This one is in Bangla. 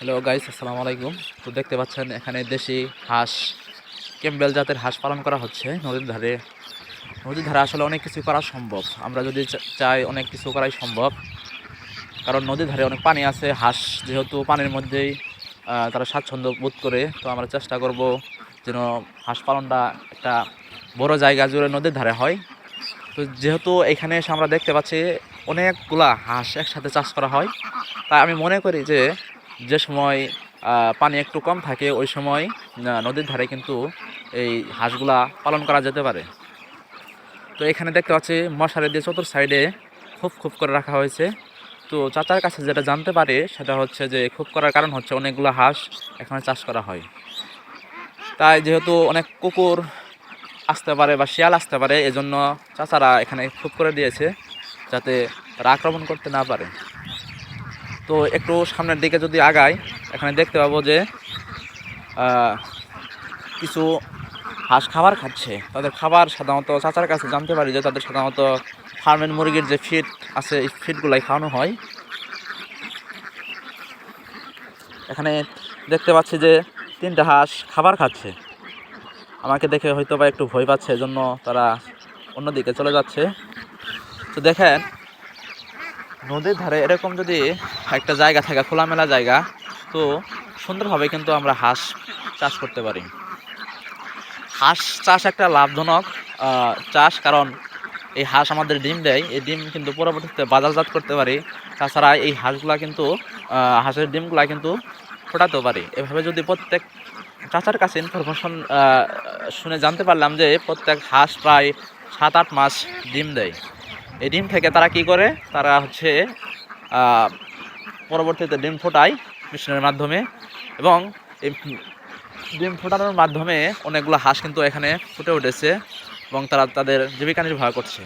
হ্যালো গাইস, আসসালামু আলাইকুম। তো দেখতে পাচ্ছেন এখানে দেশি হাঁস, ক্যাম্বেল জাতের হাঁস পালন করা হচ্ছে নদীর ধারে। নদীর ধারে আসলে অনেক কিছু করা সম্ভব, আমরা যদি চাই অনেক কিছু করাই সম্ভব। কারণ নদীর ধারে অনেক পানি আছে, হাঁস যেহেতু পানির মধ্যেই তারা স্বাচ্ছন্দ্য বোধ করে, তো আমরা চেষ্টা করব যেন হাঁস পালনটা একটা বড় জায়গা জুড়ে নদীর ধারে হয়। তো যেহেতু এখানে এসে আমরা দেখতে পাচ্ছি অনেকগুলা হাঁস একসাথে চাষ করা হয়, তাই আমি মনে করি যে যে সময় পানি একটু কম থাকে ওই সময় নদীর ধারে কিন্তু এই হাঁসগুলা পালন করা যেতে পারে। তো এখানে দেখতে পাচ্ছি মশারি দিয়ে চতুর সাইডে খোপ খোপ করে রাখা হয়েছে। তো চাচার কাছে যেটা জানতে পারি সেটা হচ্ছে যে খোপ করার কারণ হচ্ছে অনেকগুলো হাঁস এখানে চাষ করা হয়, তাই যেহেতু অনেক কুকুর আসতে পারে বা শিয়াল আসতে পারে, এজন্য চাচারা এখানে খোপ করে দিয়েছে যাতে তারা আক্রমণ করতে না পারে। তো একটু সামনের দিকে যদি আগাই, এখানে দেখতে পাবো যে কিছু হাঁস খাবার খাচ্ছে। তাদের খাবার সাধারণত চাচার কাছে জানতে পারি যে তাদের সাধারণত ফার্মের মুরগির যে ফিড আছে এই ফিডগুলাই খাওয়ানো হয়। এখানে দেখতে পাচ্ছি যে তিনটা হাঁস খাবার খাচ্ছে। আমাকে দেখে হয়তো বা একটু ভয় পাচ্ছে, এজন্য তারা অন্যদিকে চলে যাচ্ছে। তো দেখেন, নদীর ধারে এরকম যদি একটা জায়গা থাকে, খোলামেলা জায়গা, তো সুন্দরভাবে কিন্তু আমরা হাঁস চাষ করতে পারি। হাঁস চাষ একটা লাভজনক চাষ, কারণ এই হাঁস আমাদের ডিম দেয়, এই ডিম কিন্তু পরবর্তীতে বাজারজাত করতে পারি। তাছাড়া এই হাঁসগুলা কিন্তু হাঁসের ডিমগুলা কিন্তু ফোটাতেও পারি। এভাবে যদি প্রত্যেক চাচার কাছে ইনফরমেশন শুনে জানতে পারলাম যে প্রত্যেক হাঁস প্রায় 7-8 মাস ডিম দেয়। এই ডিম থেকে তারা কি করে, তারা হচ্ছে পরবর্তীতে ডিম ফোটায় মেশিনের মাধ্যমে, এবং এই ডিম ফোটানোর মাধ্যমে অনেকগুলো হাঁস কিন্তু এখানে ফুটে উঠেছে এবং তারা তাদের জীবিকা নির্বাহ করছে।